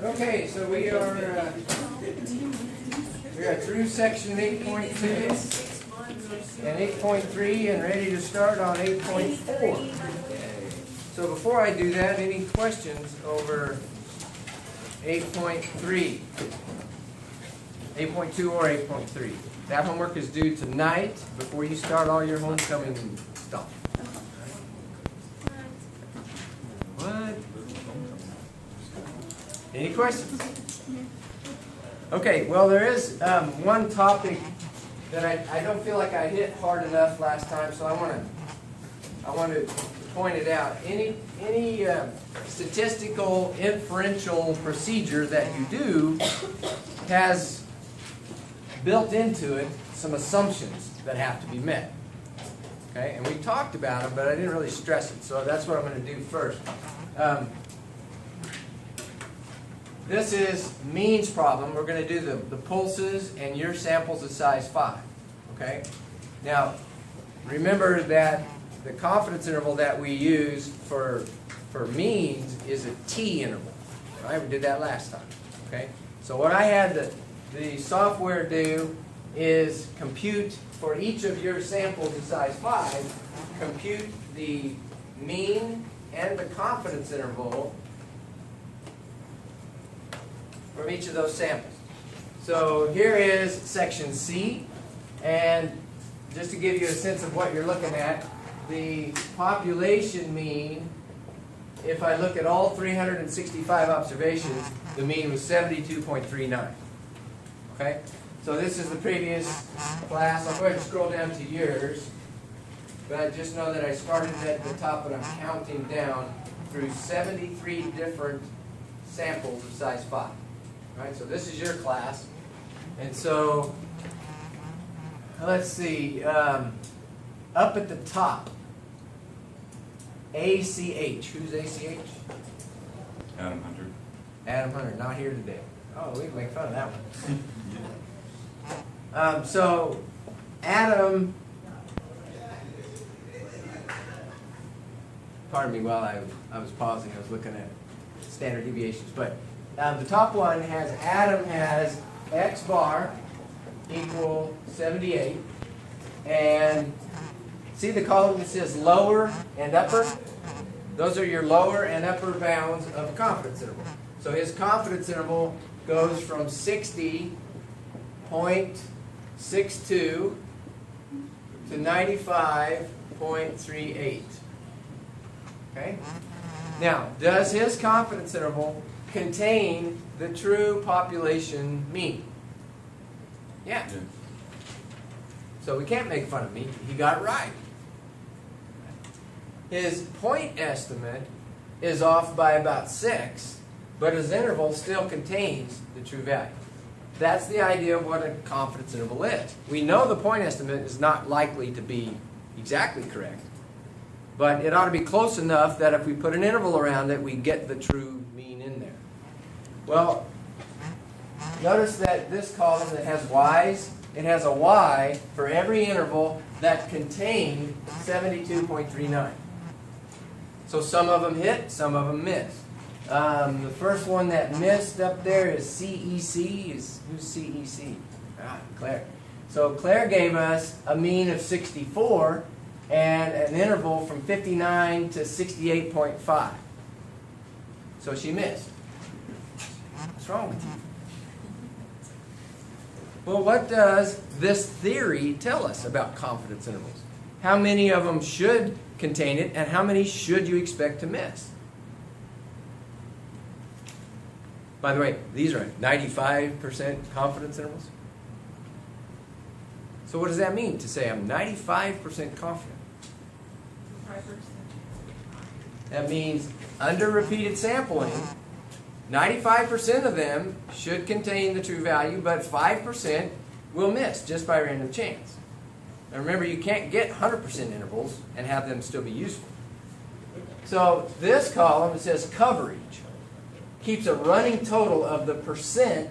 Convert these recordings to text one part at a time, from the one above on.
Okay, so we are through section 8.2 and 8.3 and ready to start on 8.4. So before I do that, any questions over 8.3? 8.2 or 8.3? That homework is due tonight before you start all your homecoming stuff. What? Any questions? Okay, well there is one topic that I don't feel like I hit hard enough last time, so I want to point it out. Any statistical inferential procedure that you do has built into it some assumptions that have to be met. Okay, and we talked about them, but I didn't really stress it, so that's what I'm going to do first. This is means problem. We're going to do the pulses, and your sample's a size 5. Okay? Now, remember that the confidence interval that we use for means is a t interval. Right? We did that last time. Okay? So what I had the software do is compute for each of your samples of size 5, compute the mean and the confidence interval from each of those samples. So here is section C, and just to give you a sense of what you're looking at, the population mean, if I look at all 365 observations, the mean was 72.39. Okay? So this is the previous class. I'll go ahead and scroll down to yours. But just know that I started at the top, but I'm counting down through 73 different samples of size 5. Right? So this is your class. And so, let's see. Up at the top, ACH. Who's ACH? Adam Hunter. Adam Hunter, not here today. Oh, we can make fun of that one. So, Adam, pardon me while I was pausing, I was looking at standard deviations. But the top one has, Adam has X bar equal 78. And see the column that says lower and upper? Those are your lower and upper bounds of confidence interval. So his confidence interval goes from 60.62 to 95.38. Okay? Now, does his confidence interval contain the true population mean? Yeah. So we can't make fun of me. He got it right. His point estimate is off by about 6, but his interval still contains the true value. That's the idea of what a confidence interval is. We know the point estimate is not likely to be exactly correct, but it ought to be close enough that if we put an interval around it, we get the true mean in there. Well, notice that this column that has y's, it has a y for every interval that contained 72.39. So some of them hit, some of them missed. The first one that missed up there is CEC. Who's CEC? Claire. So Claire gave us a mean of 64 and an interval from 59 to 68.5. So she missed. What's wrong with you? Well, what does this theory tell us about confidence intervals? How many of them should contain it, and how many should you expect to miss? By the way, these are 95% confidence intervals. So what does that mean to say I'm 95% confident? 5%. That means under repeated sampling, 95% of them should contain the true value, but 5% will miss just by random chance. Now remember, you can't get 100% intervals and have them still be useful. So this column, it says coverage, keeps a running total of the percent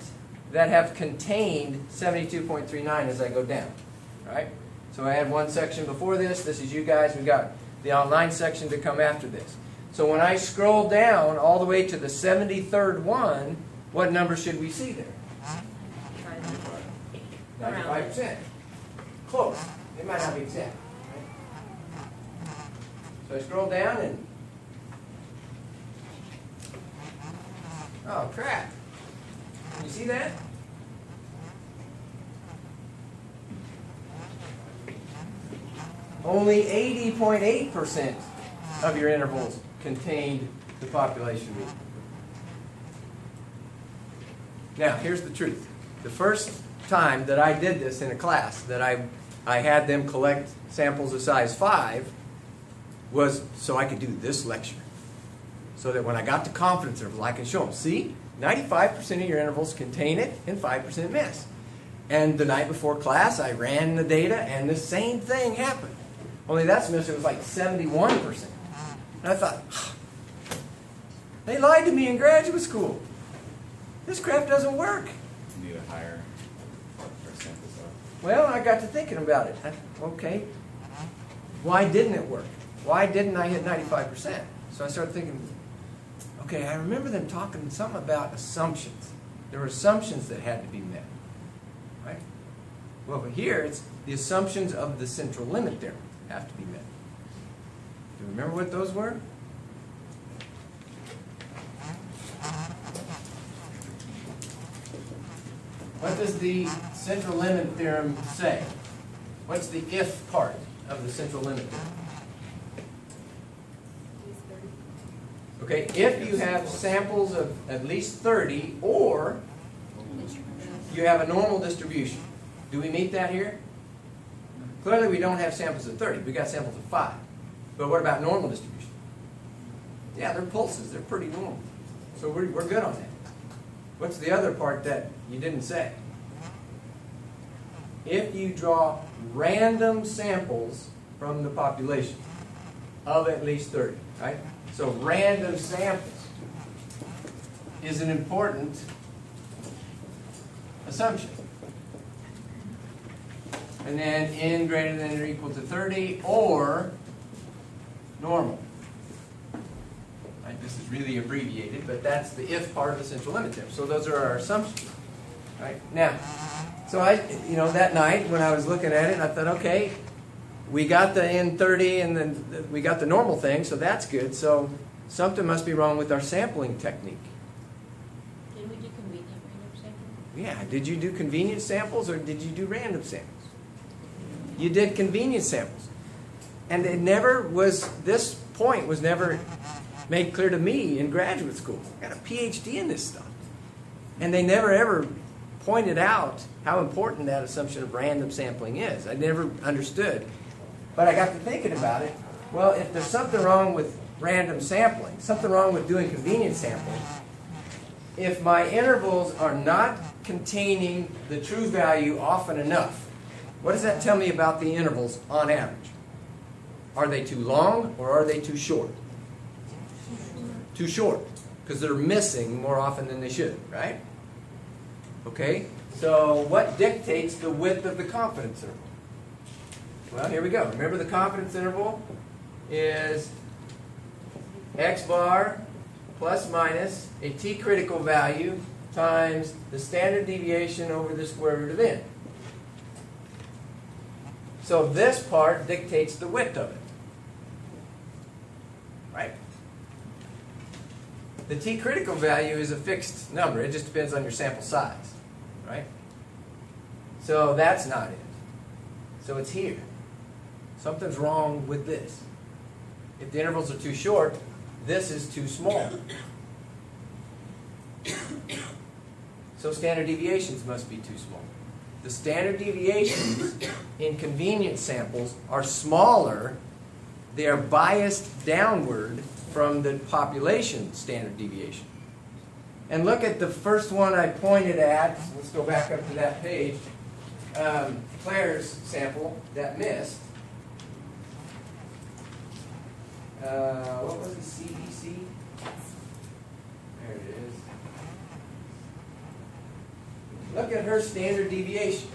that have contained 72.39 as I go down. Right? So I had one section before this. This is you guys. We've got the online section to come after this. So when I scroll down all the way to the 73rd one, what number should we see there? 95%. Close. It might not be exact. Right? So I scroll down and, oh crap. Can you see that? Only 80.8% of your intervals contained the population mean. Now, here's the truth. The first time that I did this in a class, that I had them collect samples of size 5, was so I could do this lecture. So that when I got to confidence intervals, I can show them, see, 95% of your intervals contain it and 5% miss. And the night before class, I ran the data, and the same thing happened. Only that semester it was like 71%. And I thought, they lied to me in graduate school. This crap doesn't work. You need a higher percent of stuff. Well, I got to thinking about it. Okay, why didn't it work? Why didn't I hit 95%? So I started thinking, okay, I remember them talking something about assumptions. There were assumptions that had to be met, right? Well, but here it's the assumptions of the central limit theorem have to be met. Do you remember what those were? What does the central limit theorem say? What's the if part of the central limit theorem? Okay, if you have samples of at least 30 or you have a normal distribution. Do we meet that here? Clearly we don't have samples of 30. We got samples of 5. But what about normal distribution? Yeah, they're pulses. They're pretty normal. So we're good on that. What's the other part that you didn't say? If you draw random samples from the population of at least 30, right? So random samples is an important assumption. And then n greater than or equal to 30 or normal. Right? This is really abbreviated, but that's the if part of the central limit theorem. So those are our assumptions. Right? Now, so that night when I was looking at it, I thought, okay, we got the N30 and then we got the normal thing, so that's good. So something must be wrong with our sampling technique. Did we do convenient random sampling? Yeah, did you do convenient samples or did you do random samples? You did convenient samples. And it never was, this point was never made clear to me in graduate school. I got a PhD in this stuff. And they never ever pointed out how important that assumption of random sampling is. I never understood. But I got to thinking about it. Well, if there's something wrong with random sampling, something wrong with doing convenient sampling, if my intervals are not containing the true value often enough, what does that tell me about the intervals on average? Are they too long or are they too short? Too short, because they're missing more often than they should, right? Okay, so what dictates the width of the confidence interval? Well, here we go. Remember the confidence interval is x bar plus minus a t-critical value times the standard deviation over the square root of n. So this part dictates the width of it. Right? The t-critical value is a fixed number. It just depends on your sample size. Right? So that's not it. So it's here. Something's wrong with this. If the intervals are too short, this is too small. So standard deviations must be too small. The standard deviations in convenience samples are smaller. They are biased downward from the population standard deviation. And look at the first one I pointed at. Let's go back up to that page. Claire's sample that missed. What was the CDC? There it is. Look at her standard deviation.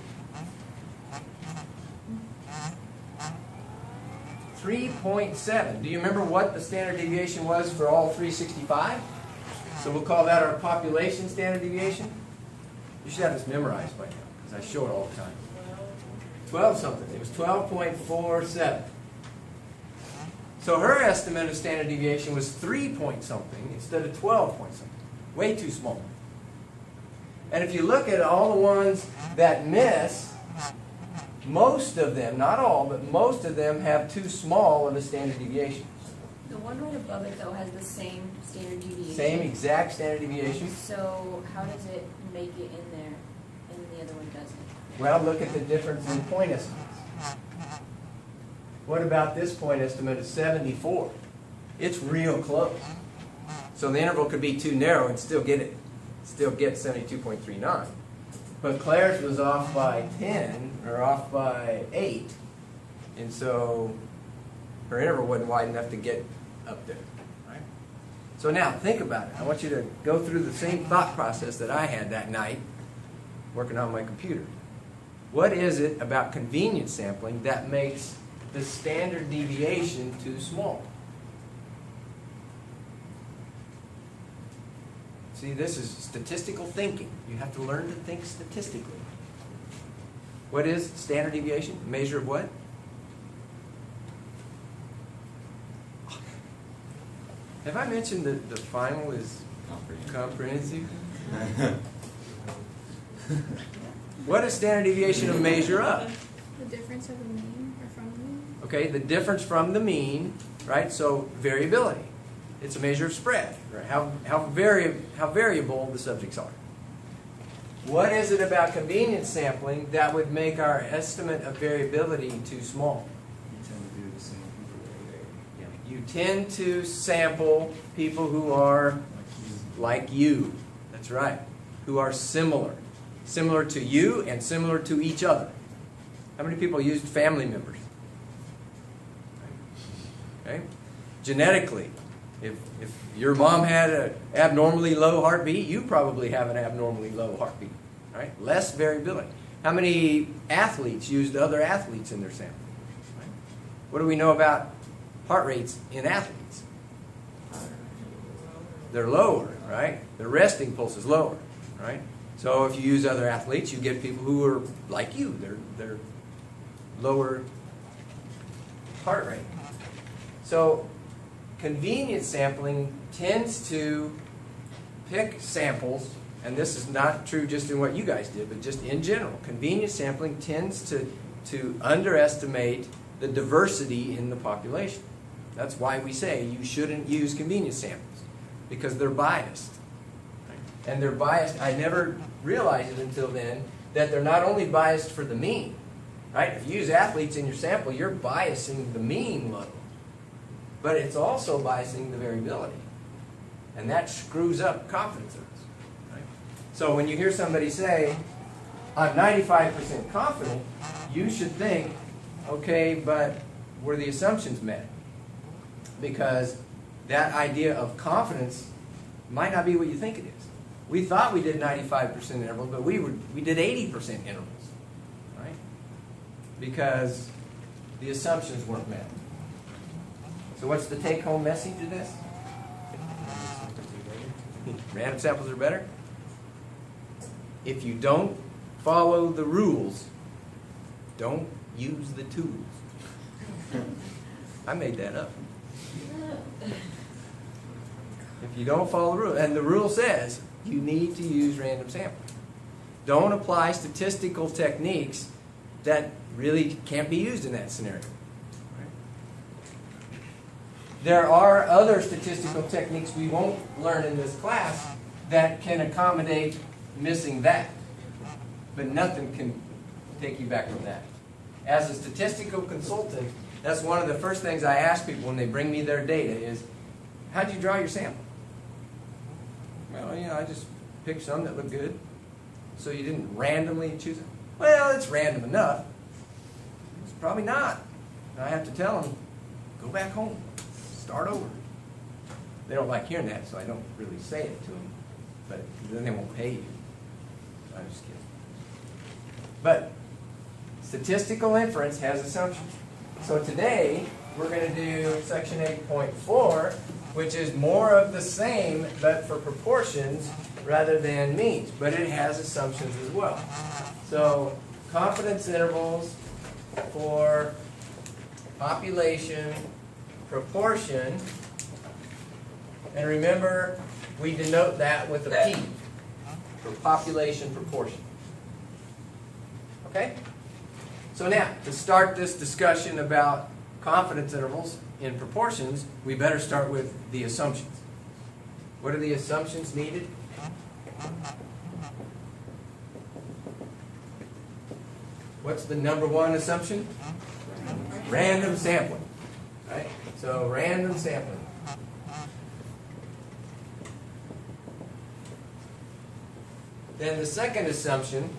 3.7. Do you remember what the standard deviation was for all 365? So we'll call that our population standard deviation. You should have this memorized by now, because I show it all the time. 12 something. It was 12.47. So her estimate of standard deviation was 3 point something instead of 12 point something. Way too small. And if you look at all the ones that miss, most of them, not all, but most of them have too small of a standard deviation. The one right above it, though, has the same standard deviation. Same exact standard deviation. So how does it make it in there and the other one doesn't? Well, look at the difference in point estimates. What about this point estimate of 74? It's real close. So the interval could be too narrow and still get it. Still get 72.39. But Claire's was off by 10, or off by 8. And so her interval wasn't wide enough to get up there. Right? So now, think about it. I want you to go through the same thought process that I had that night working on my computer. What is it about convenience sampling that makes the standard deviation too small? See, this is statistical thinking. You have to learn to think statistically. What is standard deviation? A measure of what? Have I mentioned that the final is comprehensive? What is standard deviation a measure of? The difference of the mean or from the mean? Okay, the difference from the mean, right? So variability. It's a measure of spread, right? How variable the subjects are. What is it about convenience sampling that would make our estimate of variability too small? You tend to sample people who are like you. That's right. Who are similar. Similar to you and similar to each other. How many people used family members? Okay. Genetically, if your mom had an abnormally low heartbeat, you probably have an abnormally low heartbeat. Right? Less variability. How many athletes used other athletes in their sample? Right? What do we know about heart rates in athletes? They're lower, right? Their resting pulse is lower, right? So if you use other athletes, you get people who are like you. They're lower heart rate. So convenience sampling tends to pick samples, and this is not true just in what you guys did, but just in general. Convenience sampling tends to underestimate the diversity in the population. That's why we say you shouldn't use convenience samples, because they're biased. And they're biased. I never realized it until then that they're not only biased for the mean, right? If you use athletes in your sample, you're biasing the mean low. But it's also biasing the variability. And that screws up confidence intervals. Right? So when you hear somebody say, I'm 95% confident, you should think, okay, but were the assumptions met? Because that idea of confidence might not be what you think it is. We thought we did 95% intervals, but we did 80% intervals, right? Because the assumptions weren't met. So what's the take-home message of this? Random samples are better? If you don't follow the rules, don't use the tools. I made that up. If you don't follow the rule, and the rule says you need to use random sampling. Don't apply statistical techniques that really can't be used in that scenario. Right? There are other statistical techniques we won't learn in this class that can accommodate missing that. But nothing can take you back from that. As a statistical consultant, that's one of the first things I ask people when they bring me their data is, how'd you draw your sample? Well, I just picked some that looked good. So you didn't randomly choose them? Well, it's random enough. It's probably not. And I have to tell them, go back home. Start over. They don't like hearing that, so I don't really say it to them. But then they won't pay you. I'm just kidding. But statistical inference has assumptions. So today, we're going to do section 8.4, which is more of the same, but for proportions rather than means. But it has assumptions as well. So confidence intervals for population proportion. And remember, we denote that with a P for population proportion. Okay? So now, to start this discussion about confidence intervals in proportions, we better start with the assumptions. What are the assumptions needed? What's the number one assumption? Random sampling. Right? So random sampling. Then the second assumption,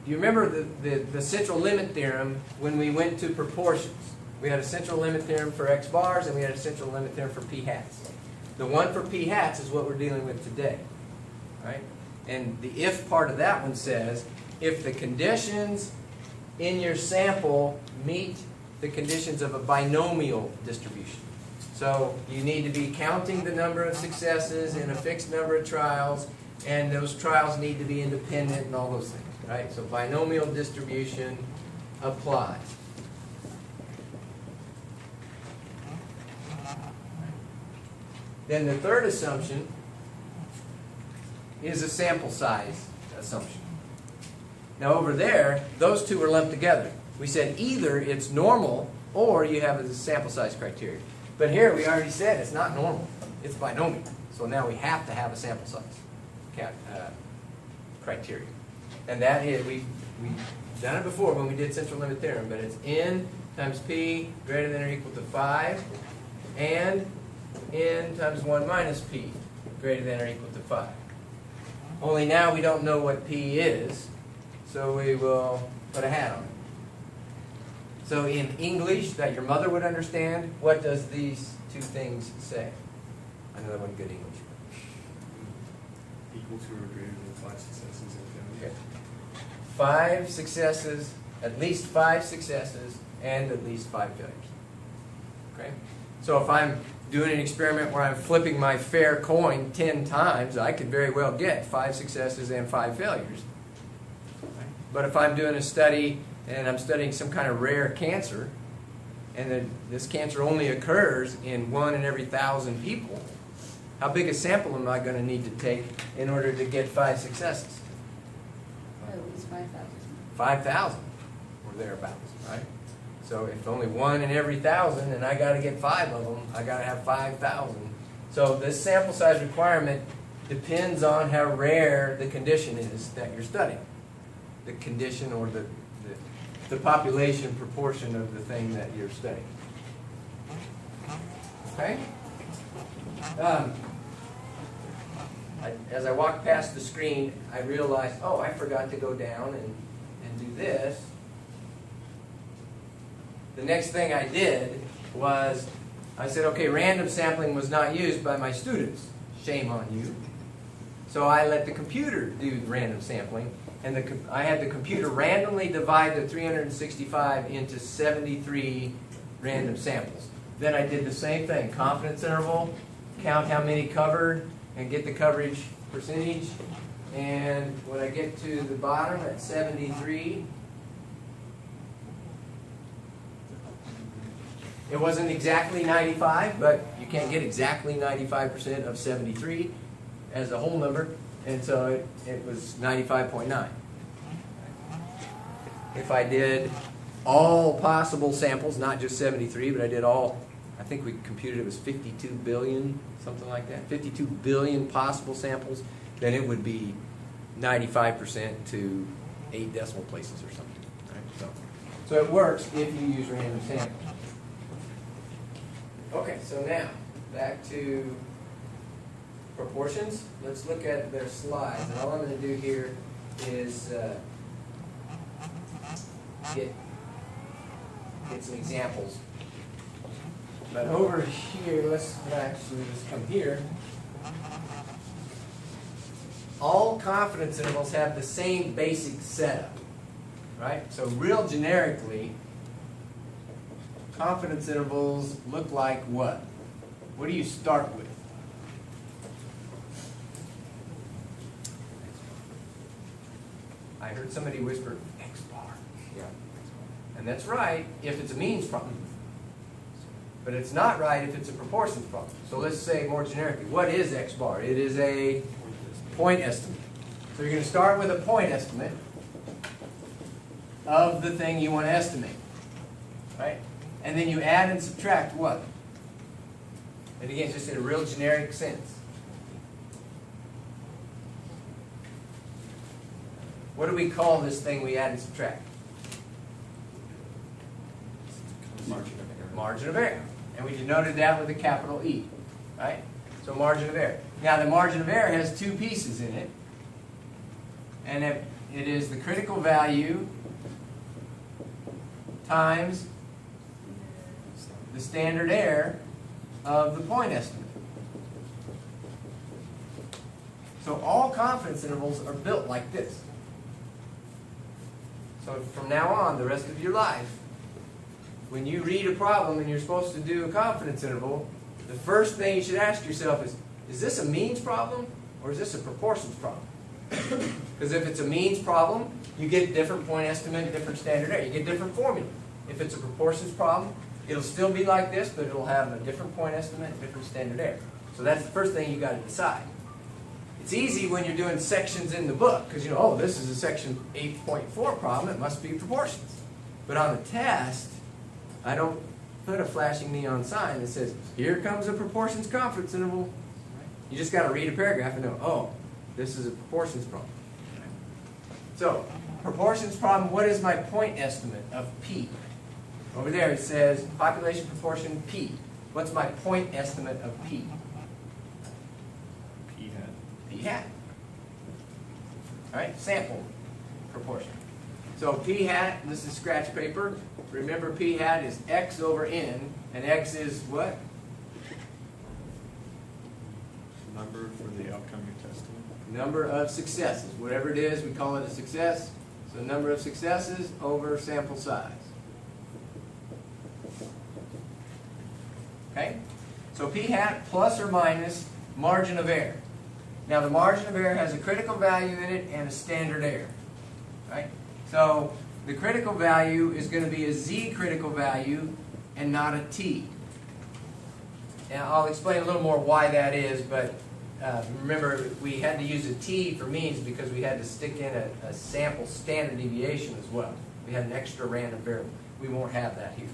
do you remember the central limit theorem when we went to proportions? We had a central limit theorem for x bars and we had a central limit theorem for p hats. The one for p hats is what we're dealing with today. Right? And the if part of that one says, if the conditions in your sample meet the conditions of a binomial distribution. So you need to be counting the number of successes in a fixed number of trials, and those trials need to be independent and all those things. Right? So binomial distribution applies. Then the third assumption is a sample size assumption. Now over there, those two are lumped together. We said either it's normal or you have a sample size criteria. But here we already said it's not normal, it's binomial. So now we have to have a sample size criteria. And that is, we've done it before when we did central limit theorem, but it's n times p greater than or equal to 5 and n times 1 minus p greater than or equal to 5. Only now we don't know what p is, so we will put a hat on it. So in English, that your mother would understand, what does these two things say? I know that wasn't good English. Equal to or greater than 5 successes and failures. Okay. 5 successes, at least 5 successes, and at least 5 failures. Okay? So if I'm doing an experiment where I'm flipping my fair coin 10 times, I could very well get 5 successes and 5 failures. But if I'm doing a study and I'm studying some kind of rare cancer, and then this cancer only occurs in 1 in every 1,000 people, how big a sample am I going to need to take in order to get 5 successes? At least 5,000. 5,000 or thereabouts, right? So if only 1 in every 1,000, and I got to get 5 of them, I got to have 5,000. So this sample size requirement depends on how rare the condition is that you're studying. The condition or the population proportion of the thing that you're studying. Okay? As I walked past the screen, I realized, oh, I forgot to go down and do this. The next thing I did was, I said, okay, random sampling was not used by my students. Shame on you. So I let the computer do the random sampling, and I had the computer randomly divide the 365 into 73 random samples. Then I did the same thing, confidence interval, count how many covered, and get the coverage percentage. And when I get to the bottom at 73, it wasn't exactly 95, but you can't get exactly 95% of 73 as a whole number, and so it was 95.9. If I did all possible samples, not just 73, but I did all, I think we computed it was 52 billion, something like that, 52 billion possible samples, then it would be 95% to 8 decimal places or something. Right? So it works if you use random sampling. Okay, so now, back to proportions. Let's look at their slides. And all I'm going to do here is get some examples. But over here, let's actually just come here. All confidence intervals have the same basic setup, right? So real generically, confidence intervals look like what? What do you start with? I heard somebody whisper X bar. Yeah. And that's right if it's a means problem. But it's not right if it's a proportions problem. So let's say more generically, what is X bar? It is a point estimate. So you're going to start with a point estimate of the thing you want to estimate. Right? And then you add and subtract what? And again, just in a real generic sense. What do we call this thing we add and subtract? Margin of error. Margin of error. And we denoted that with a capital E. Right? So margin of error. Now the margin of error has two pieces in it. And it is the critical value times the standard error of the point estimate. So all confidence intervals are built like this. So from now on, the rest of your life, when you read a problem and you're supposed to do a confidence interval, the first thing you should ask yourself is this a means problem or is this a proportions problem? Because if it's a means problem, you get different point estimate, different standard error. You get different formula. If it's a proportions problem, it'll still be like this, but it'll have a different point estimate, different standard error. So that's the first thing you got to decide. It's easy when you're doing sections in the book, because you know, oh, this is a section 8.4 problem, it must be proportions. But on the test, I don't put a flashing neon sign that says, here comes a proportions confidence interval. You just got to read a paragraph and know, oh, this is a proportions problem. So, proportions problem, what is my point estimate of P? Over there it says population proportion P. What's my point estimate of P? P hat. P hat. All right, sample proportion. So P hat, this is scratch paper. Remember P hat is X over N, and X is what? Number for the outcome you're testing. Number of successes. Whatever it is, we call it a success. So number of successes over sample size. Okay? So P hat plus or minus margin of error. Now the margin of error has a critical value in it and a standard error. Right? So the critical value is going to be a Z critical value and not a T. And I'll explain a little more why that is, but remember we had to use a T for means because we had to stick in a sample standard deviation as well. We had an extra random variable. We won't have that here.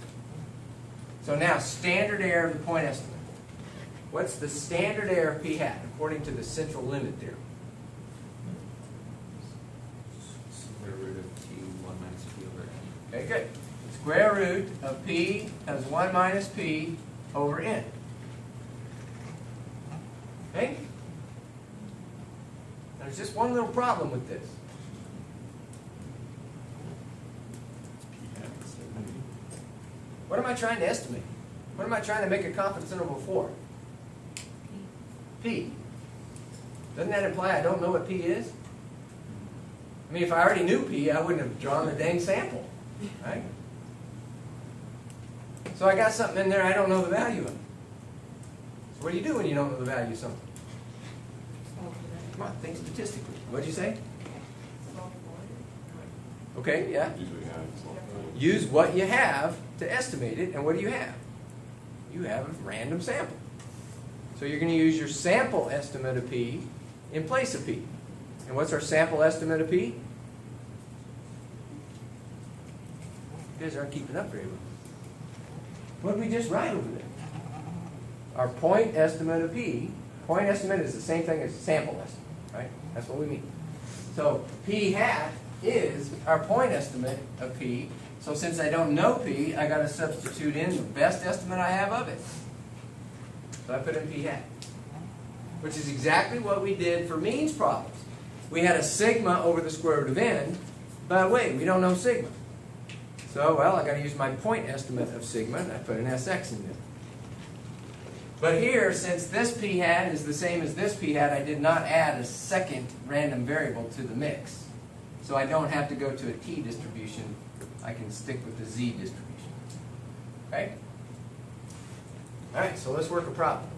So now, standard error of the point estimate. What's the standard error of P hat according to the central limit theorem? Square root of P 1 minus P over N. Okay, good. Square root of P times 1 minus P over N. Okay? There's just one little problem with this. P hat 70. What am I trying to estimate? What am I trying to make a confidence interval for? P. Doesn't that imply I don't know what P is? I mean, if I already knew P, I wouldn't have drawn the dang sample. Right? So I got something in there I don't know the value of. So what do you do when you don't know the value of something? Come on, think statistically. What'd you say? Okay, yeah. Usually have. Use what you have to estimate it, and what do you have? You have a random sample. So you're going to use your sample estimate of P in place of P. And what's our sample estimate of P? You guys aren't keeping up very well. What did we just write over there? Our point estimate of P. Point estimate is the same thing as sample estimate, right? That's what we mean. So P hat is our point estimate of P. So since I don't know P, I got to substitute in the best estimate I have of it. So I put in P hat, which is exactly what we did for means problems. We had a sigma over the square root of n. By the way, we don't know sigma. So, well, I got to use my point estimate of sigma, and I put an Sx in there. But here, since this P hat is the same as this P hat, I did not add a second random variable to the mix. So I don't have to go to a T distribution. I can stick with the Z distribution. Okay? All right, so let's work a problem.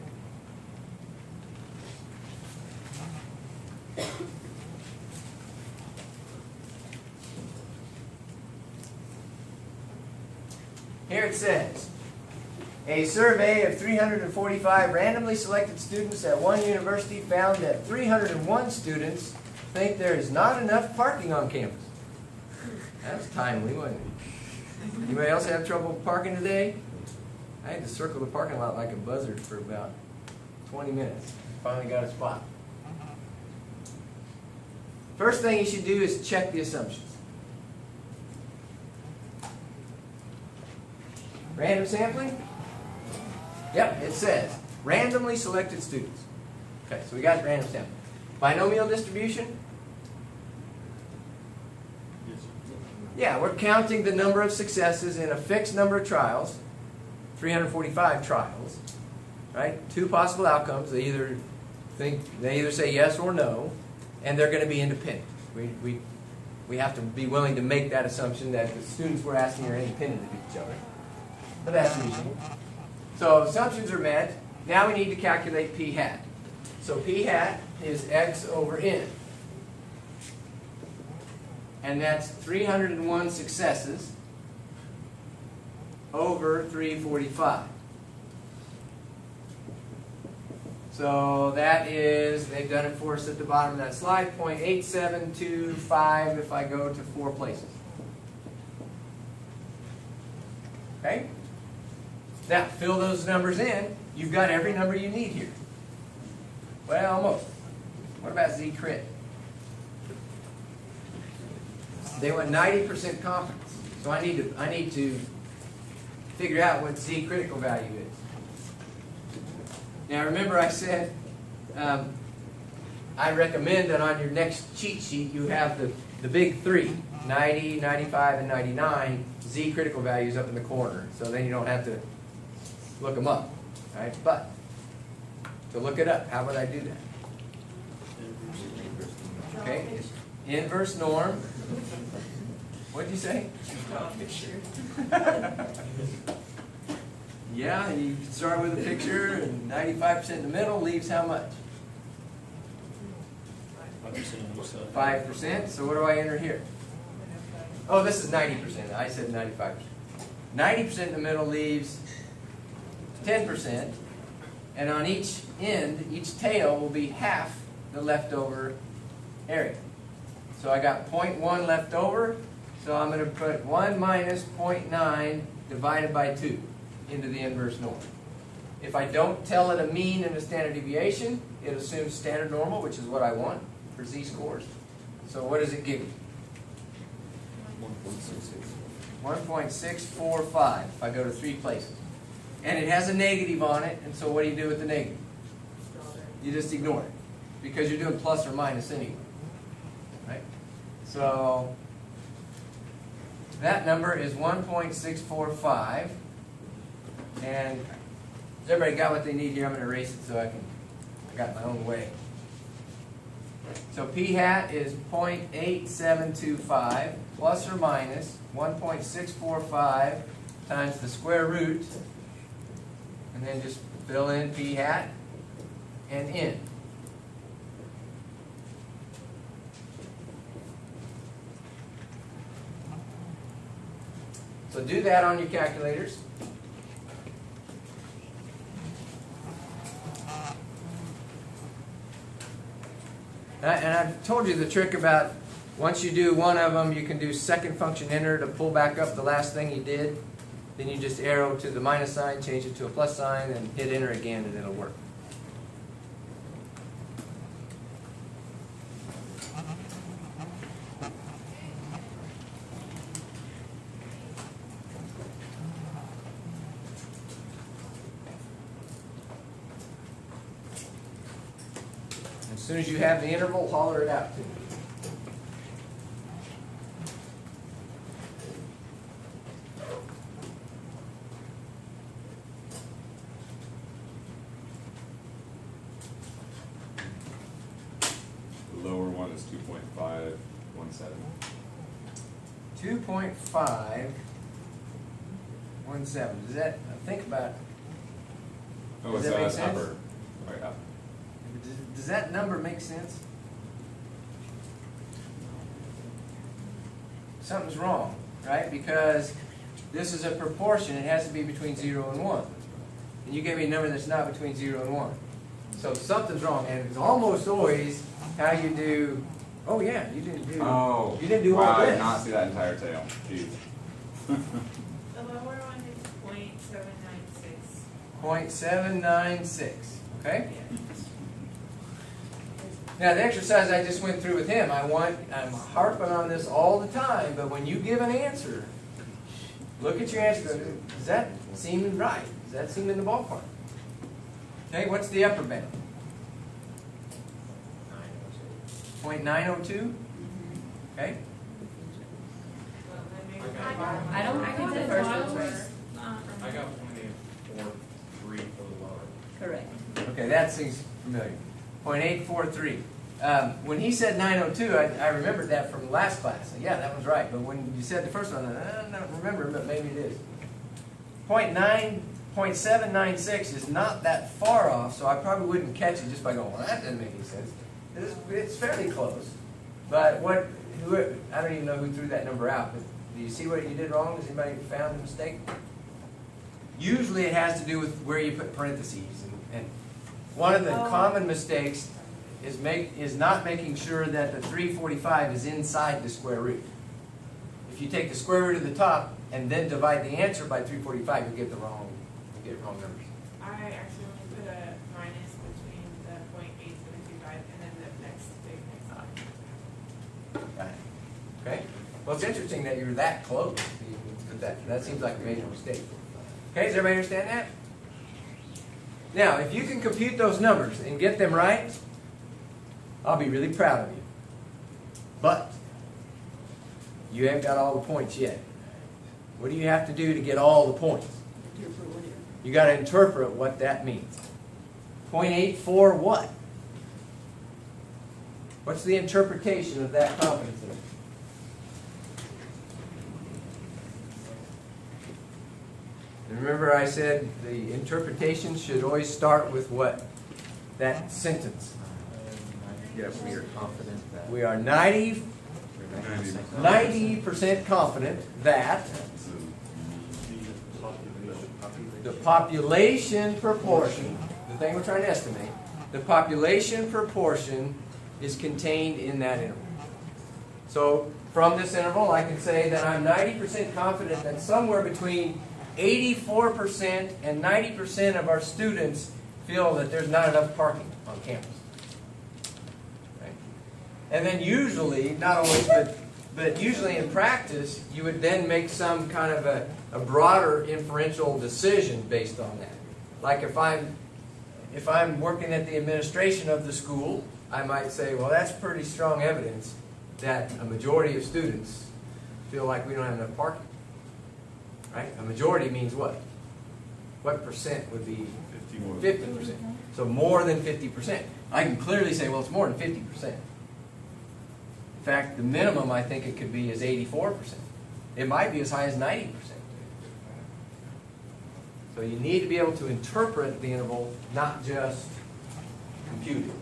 Here it says, a survey of 345 randomly selected students at one university found that 301 students think there is not enough parking on campus. That's timely, wasn't it? Anybody else have trouble parking today? I had to circle the parking lot like a buzzard for about 20 minutes. Finally got a spot. First thing you should do is check the assumptions. Random sampling? Yep, it says randomly selected students. Okay, so we got random sampling. Binomial distribution? Yes, sir. Yeah, we're counting the number of successes in a fixed number of trials, 345 trials, right? Two possible outcomes. They either say yes or no, and they're going to be independent. We have to be willing to make that assumption that the students we're asking are independent of each other. But that's reasonable. So assumptions are met. Now we need to calculate p hat. So p hat is x over n. And that's 301 successes over 345. So that is, they've done it for us at the bottom of that slide, 0.8725 if I go to 4 places. Okay? Now, fill those numbers in. You've got every number you need here. Well, almost. What about Z crit? They want 90% confidence. So I need to figure out what Z critical value is. Now remember I said I recommend that on your next cheat sheet you have the big three, 90, 95, and 99 Z critical values up in the corner. So then you don't have to look them up. Right? But to look it up, how would I do that? Okay, inverse norm. What did you say? Yeah, you start with a picture, and 95% in the middle leaves how much? 5%. So what do I enter here? Oh, this is 90%. I said 95%. 90% in the middle leaves 10%, and on each end, each tail will be half the leftover area. So I got 0.1 left over, so I'm going to put 1 minus 0.9 divided by 2 into the inverse norm. If I don't tell it a mean and a standard deviation, it assumes standard normal, which is what I want for z-scores. So what does it give me? 1.645 if I go to 3 places. And it has a negative on it, and so what do you do with the negative? You just ignore it, because you're doing plus or minus anyway. Right? So that number is 1.645. And has everybody got what they need here? I'm going to erase it so I got my own way. So p hat is 0.8725 plus or minus 1.645 times the square root, and then just fill in p hat and n. So do that on your calculators. And I've told you the trick about once you do one of them, you can do second function enter to pull back up the last thing you did. Then you just arrow to the minus sign, change it to a plus sign, and hit enter again, and it'll work. As soon as you have the interval, holler it out to me. The lower one is 2.517. 2.517. 0.7. Does that, think about, Oh, Does it's that make sense? upper, right up. does that number make sense? Something's wrong, right? Because this is a proportion, it has to be between 0 and 1. And you gave me a number that's not between 0 and 1. So something's wrong, and it's almost always how you do, oh yeah, you didn't do, Oh. you didn't do wow, all I this. did not see that entire tail. Jeez. The lower one is 0.796. 0.796, okay? Now, the exercise I just went through with him, I'm harping on this all the time, but when you give an answer, look at your answer. Does that seem right? Does that seem in the ballpark? Okay, what's the upper bound? 0.902? Okay? I don't think the first one's right. I got 0.843 for the lower. Correct. Okay, that seems familiar. 0.843. When he said 902, I remembered that from last class. Yeah, that was right. But when you said the first one, I don't remember, but maybe it is. 0.796 is not that far off, so I probably wouldn't catch it just by going, well, that doesn't make any sense. It's fairly close. But I don't even know who threw that number out, but do you see what you did wrong? Has anybody found the mistake? Usually it has to do with where you put parentheses. And one of the common mistakes is not making sure that the 345 is inside the square root. If you take the square root of the top and then divide the answer by 345, you get wrong numbers. I actually only put a minus between the 0.8725 and then the next big next line. Got it. Okay? Well, it's interesting that you're that close. That seems like a major mistake. Okay, does everybody understand that? Now, if you can compute those numbers and get them right, I'll be really proud of you. But you haven't got all the points yet. What do you have to do to get all the points? You got to interpret what that means. 0.84 what? What's the interpretation of that confidence interval? And remember I said the interpretation should always start with what? That sentence. Yeah, we are confident that. We are 90% confident that the population proportion, the thing we're trying to estimate, the population proportion is contained in that interval. So from this interval, I can say that I'm 90% confident that somewhere between 84% and 90% of our students feel that there's not enough parking on campus. Right? And then usually, not always, but usually in practice, you would then make some kind of a broader inferential decision based on that. Like if I'm working at the administration of the school, I might say, well, that's pretty strong evidence that a majority of students feel like we don't have enough parking. Right? A majority means what? What percent would be 50%? So more than 50%. I can clearly say, well, it's more than 50%. In fact, the minimum I think it could be is 84%. It might be as high as 90%. So you need to be able to interpret the interval, not just compute it.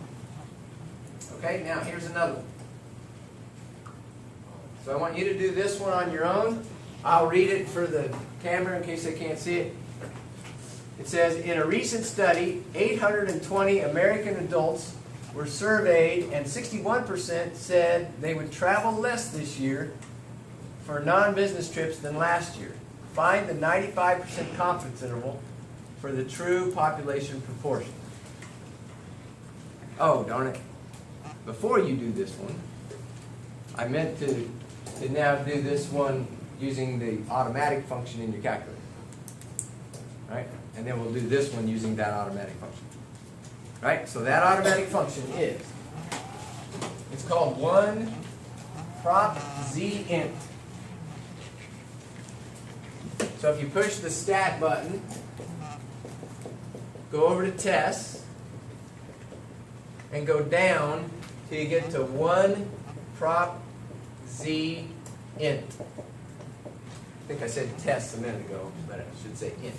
Okay, now here's another one. So I want you to do this one on your own. I'll read it for the camera in case they can't see it. It says, in a recent study, 820 American adults were surveyed and 61% said they would travel less this year for non-business trips than last year. Find the 95% confidence interval for the true population proportion. Oh, darn it. Before you do this one, I meant to now do this one using the automatic function in your calculator. Right? And then we'll do this one using that automatic function. Right? So that automatic function is, it's called 1 prop z int. So if you push the stat button, go over to tests, and go down till you get to 1 prop z int. think I said test a minute ago, but I should say int.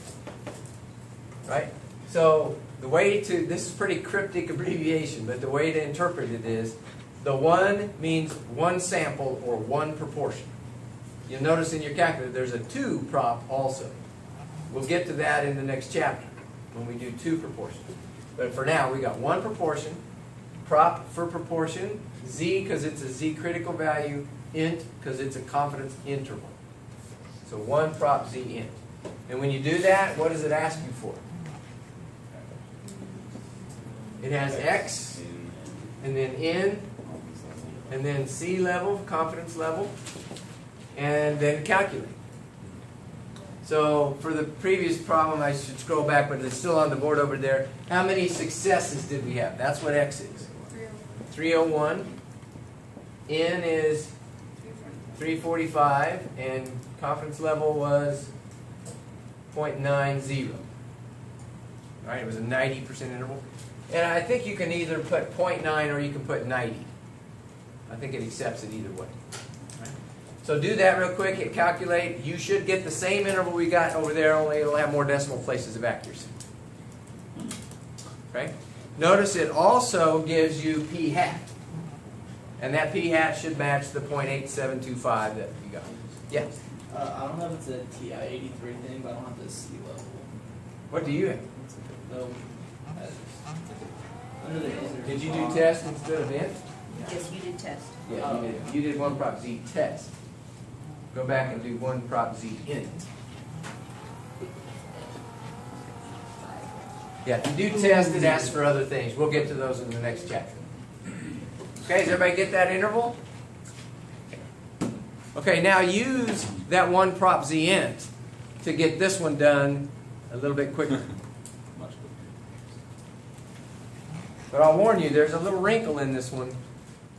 Right? So the way to, this is pretty cryptic abbreviation, but the way to interpret it is the one means one sample or one proportion. You'll notice in your calculator there's a 2 prop also. We'll get to that in the next chapter when we do 2 proportions. But for now, we got 1 proportion, prop for proportion, z because it's a z critical value, int because it's a confidence interval. So 1 prop z int. And when you do that, what does it ask you for? It has x, and then n, and then c level, confidence level, and then calculate. So for the previous problem, I should scroll back, but it's still on the board over there. How many successes did we have? That's what x is. 301. N is 345, and confidence level was 0.90. All right, it was a 90% interval. And I think you can either put 0.9 or you can put 90. I think it accepts it either way. So do that real quick, hit calculate. You should get the same interval we got over there, only it'll have more decimal places of accuracy. Okay? Notice it also gives you p hat. And that p hat should match the 0.8725 that you got. Yeah? I don't know if it's a TI-83 thing, but I don't have the C level. What do you have? No. Under the user. Did you do test instead of int? Yes, you did test. Yeah, you did. You did 1 prop z test. Go back and do 1 prop z int. Yeah, if you do test, it asks for other things. We'll get to those in the next chapter. Okay, does everybody get that interval? Okay, now use that 1 prop z int to get this one done a little bit quicker. But I'll warn you, there's a little wrinkle in this one,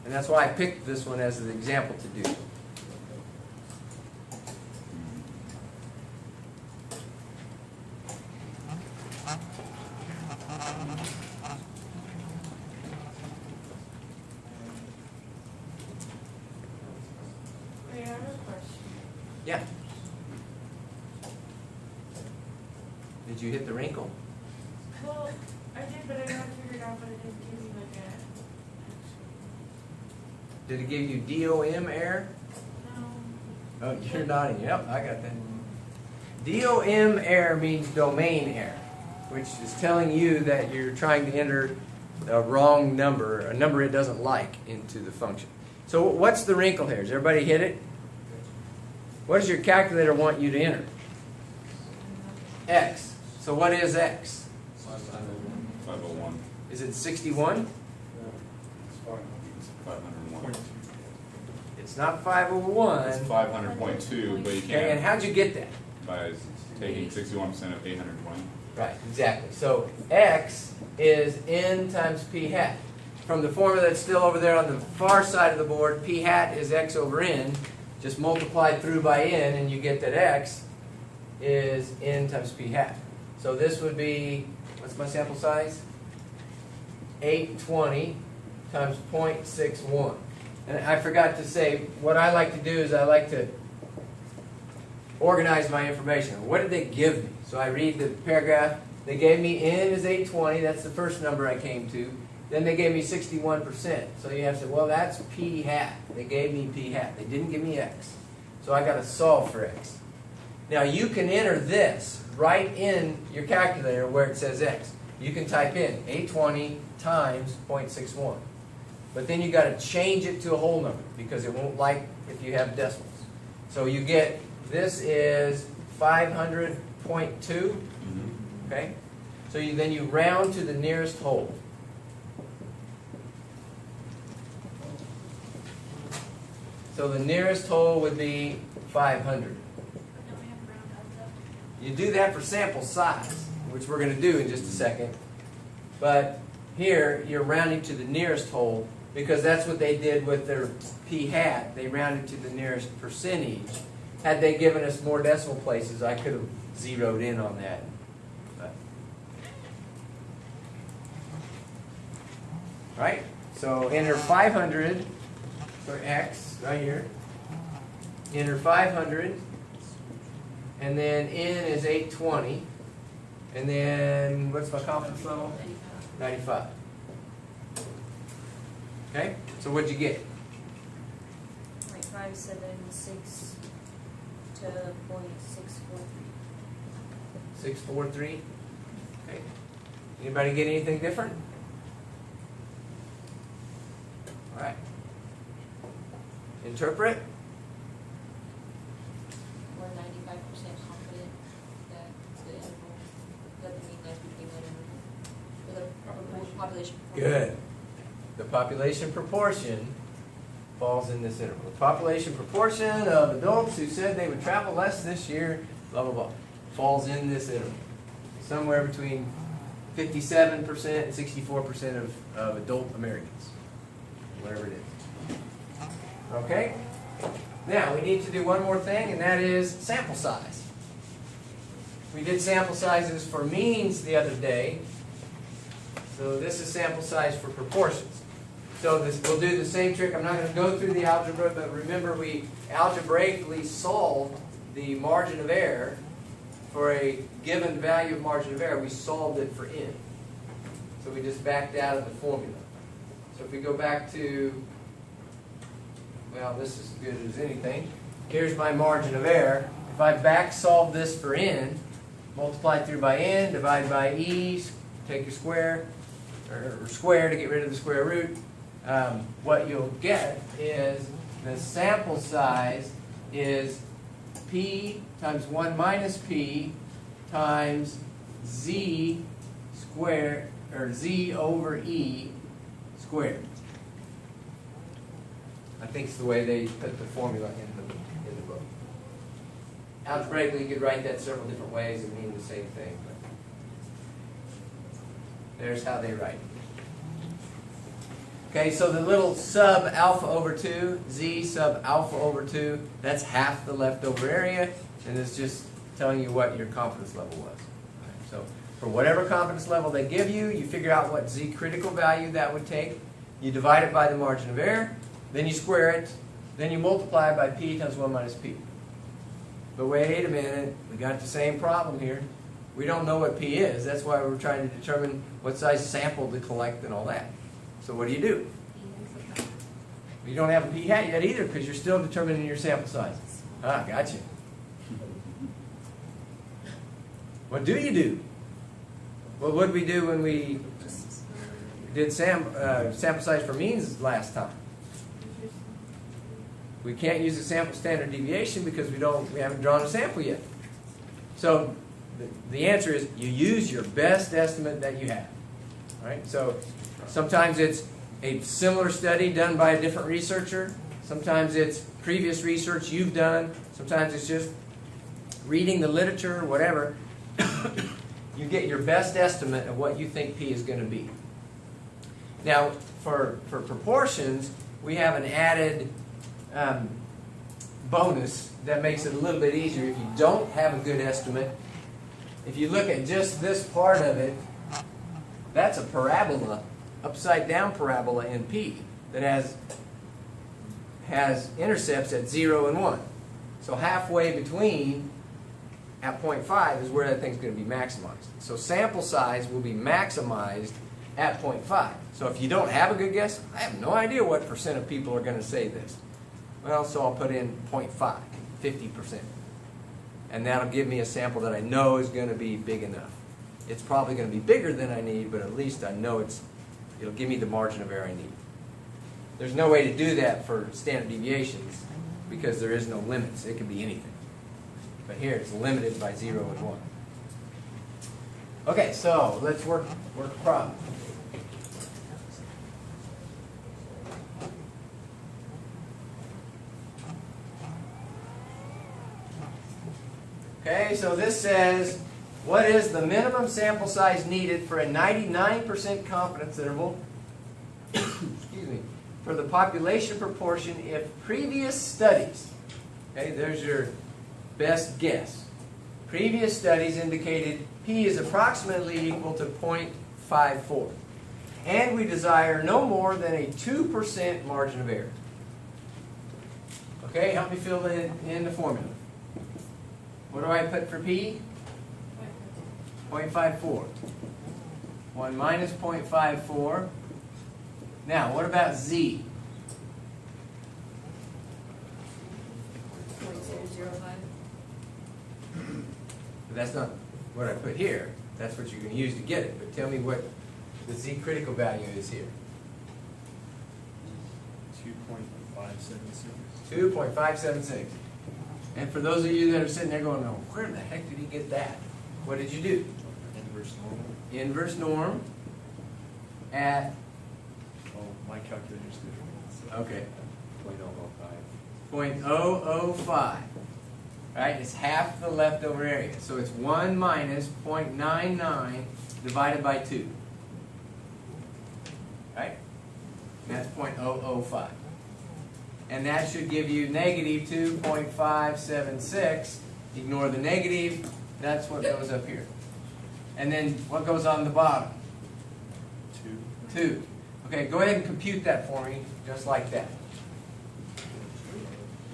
and that's why I picked this one as an example to do. Wait, I have a question. Yeah. Did you hit the wrinkle? Well, I did, but I got it figured out, but it didn't give me like a. Did it give you DOM error? No. Oh, you're nodding. Yep, I got that. DOM error means domain error, which is telling you that you're trying to enter a wrong number, a number it doesn't like, into the function. So what's the wrinkle here? Does everybody hit it? What does your calculator want you to enter? X. So what is X? 501. Is it 61? It's 501. It's not 501. It's 500.2, but you Okay, and can't how'd you get that? by taking 61% of 820. Right, exactly. So X is N times P hat. From the formula that's still over there on the far side of the board, P hat is X over N, just multiplied through by N, and you get that X is N times P hat. So this would be, what's my sample size? 820 times 0.61. And I forgot to say, what I like to do is I like to organize my information. What did they give me? So I read the paragraph. They gave me N is 820. That's the first number I came to. Then they gave me 61%. So you have to say, well, that's P hat. They gave me P hat. They didn't give me X. So I got to solve for X. Now you can enter this right in your calculator where it says X. You can type in 820 times 0.61. But then you got to change it to a whole number because it won't like if you have decimals. So you get, this is 500.2. Okay? So then you round to the nearest whole. So the nearest whole would be 500. You do that for sample size, which we're going to do in just a second. But here, you're rounding to the nearest whole because that's what they did with their p hat. They rounded to the nearest percentage. Had they given us more decimal places, I could have zeroed in on that. But. Right? So enter 500 for X right here. Enter 500 and then N is 820, and then what's my confidence level? 95. Okay, so what'd you get? 0.576 to 0.643. 643. Okay. Anybody get anything different? All right. Interpret. We're 95% confident that the interval doesn't mean that's between that interval. For the population. Good. The population proportion falls in this interval. The population proportion of adults who said they would travel less this year, blah, blah, blah, falls in this interval. Somewhere between 57% and 64% of adult Americans. Whatever it is. Okay? Now, we need to do one more thing, and that is sample size. We did sample sizes for means the other day. So this is sample size for proportions. So we'll do the same trick. I'm not going to go through the algebra, but remember we algebraically solved the margin of error for a given value of margin of error. We solved it for n. So we just backed out of the formula. So if we go back to, well, this is as good as anything. Here's my margin of error. If I back solve this for n, multiply through by n, divide by e, take your square, or square to get rid of the square root. What you'll get is the sample size is p times 1 minus p times z squared, or z over e squared. I think it's the way they put the formula in the book. Algebraically, you could write that several different ways and mean the same thing. But there's how they write it. Okay, so the little sub alpha over 2, z sub alpha over 2, that's half the leftover area, and it's just telling you what your confidence level was. Right, so for whatever confidence level they give you, you figure out what z critical value that would take, you divide it by the margin of error, then you square it, then you multiply by p times 1 minus p. But wait a minute, we got the same problem here. We don't know what p is, that's why we're trying to determine what size sample to collect and all that. So what do? You don't have a p hat yet either because you're still determining your sample size. Ah, gotcha. What do? Well, what did we do when we did sample size for means last time? We can't use the sample standard deviation because we haven't drawn a sample yet. So the answer is you use your best estimate that you have. All right? So sometimes it's a similar study done by a different researcher. Sometimes it's previous research you've done. Sometimes it's just reading the literature or whatever. You get your best estimate of what you think p is going to be. Now, for proportions, we have an added bonus that makes it a little bit easier. If you don't have a good estimate, if you look at just this part of it, that's a parabola, upside down parabola in p that has intercepts at 0 and 1. So halfway between at 0.5 is where that thing's going to be maximized. So sample size will be maximized at 0.5. So if you don't have a good guess, I have no idea what percent of people are going to say this. Well, so I'll put in 0.5, 50%. And that'll give me a sample that I know is going to be big enough. It's probably going to be bigger than I need, but at least I know it'll give me the margin of error I need. There's no way to do that for standard deviations because there is no limits. It can be anything. But here it's limited by 0 and 1. Okay, so let's work a problem. Okay, so this says, what is the minimum sample size needed for a 99% confidence interval excuse me, for the population proportion if previous studies, okay, there's your best guess. Previous studies indicated p is approximately equal to 0.54. And we desire no more than a 2% margin of error. Okay, help me fill in the formula. What do I put for P? 0.54. 1 minus 0.54. Now, what about Z? 0.005. But that's not what I put here. That's what you're going to use to get it. But tell me what the Z critical value is here. 2.576. 2.576. And for those of you that are sitting there going, oh, where the heck did he get that? What did you do? Inverse normal. Inverse norm at, Oh, my calculator's different. So okay, 0.005. 0.005. Right? It's half the leftover area. So it's 1 minus 0.99 divided by 2. Right? And that's 0.005. And that should give you negative 2.576. Ignore the negative. That's what goes up here. And then what goes on the bottom? 2. 2. Okay, go ahead and compute that for me, just like that.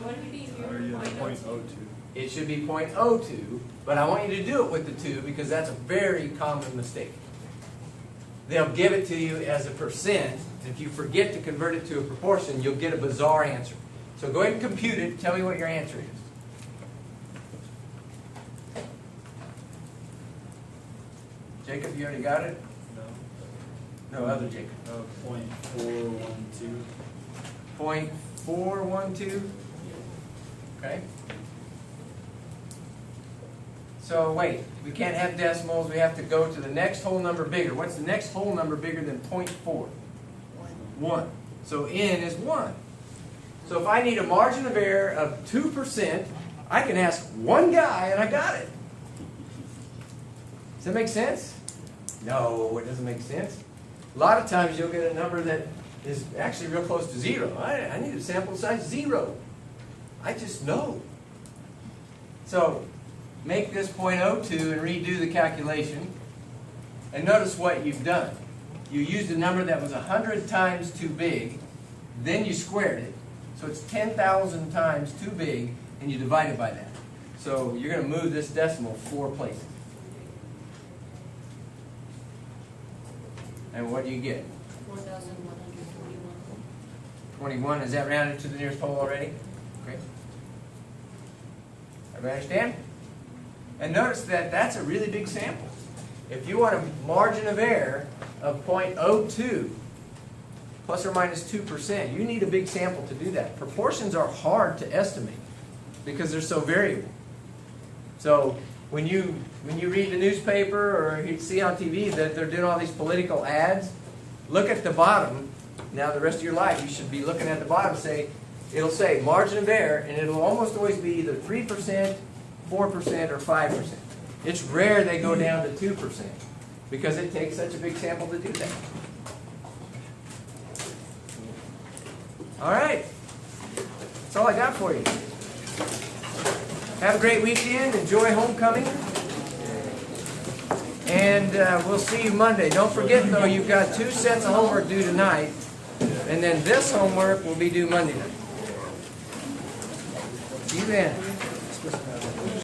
What would be Or your yeah, point? 0.02. It should be 0.02, but I want you to do it with the 2 because that's a very common mistake. They'll give it to you as a percent. If you forget to convert it to a proportion, you'll get a bizarre answer. So go ahead and compute it. Tell me what your answer is. Jacob, you already got it? No. No, other Jacob. 0.412. 0.412. Okay. So wait, we can't have decimals. We have to go to the next whole number bigger. What's the next whole number bigger than 0.4? 1. So n is 1. So if I need a margin of error of 2%, I can ask one guy and I got it. Does that make sense? No, it doesn't make sense. A lot of times you'll get a number that is actually real close to 0. I need a sample size 0. I just know. So make this 0.02 and redo the calculation. And notice what you've done. You used a number that was 100 times too big, then you squared it. So it's 10,000 times too big, and you divide it by that. So you're going to move this decimal 4 places. And what do you get? 4,141. 21. Is that rounded to the nearest whole already? Okay. Everybody understand? And notice that that's a really big sample. If you want a margin of error of 0.02, plus or minus 2%, you need a big sample to do that. Proportions are hard to estimate because they're so variable. So when you read the newspaper or you see on TV that they're doing all these political ads, look at the bottom. Now the rest of your life you should be looking at the bottom. It'll say margin of error, and it'll almost always be either 3%, 4%, or 5%. It's rare they go down to 2% because it takes such a big sample to do that. All right. That's all I got for you. Have a great weekend. Enjoy homecoming. And we'll see you Monday. Don't forget, though, you've got 2 sets of homework due tonight. And then this homework will be due Monday night. See you then.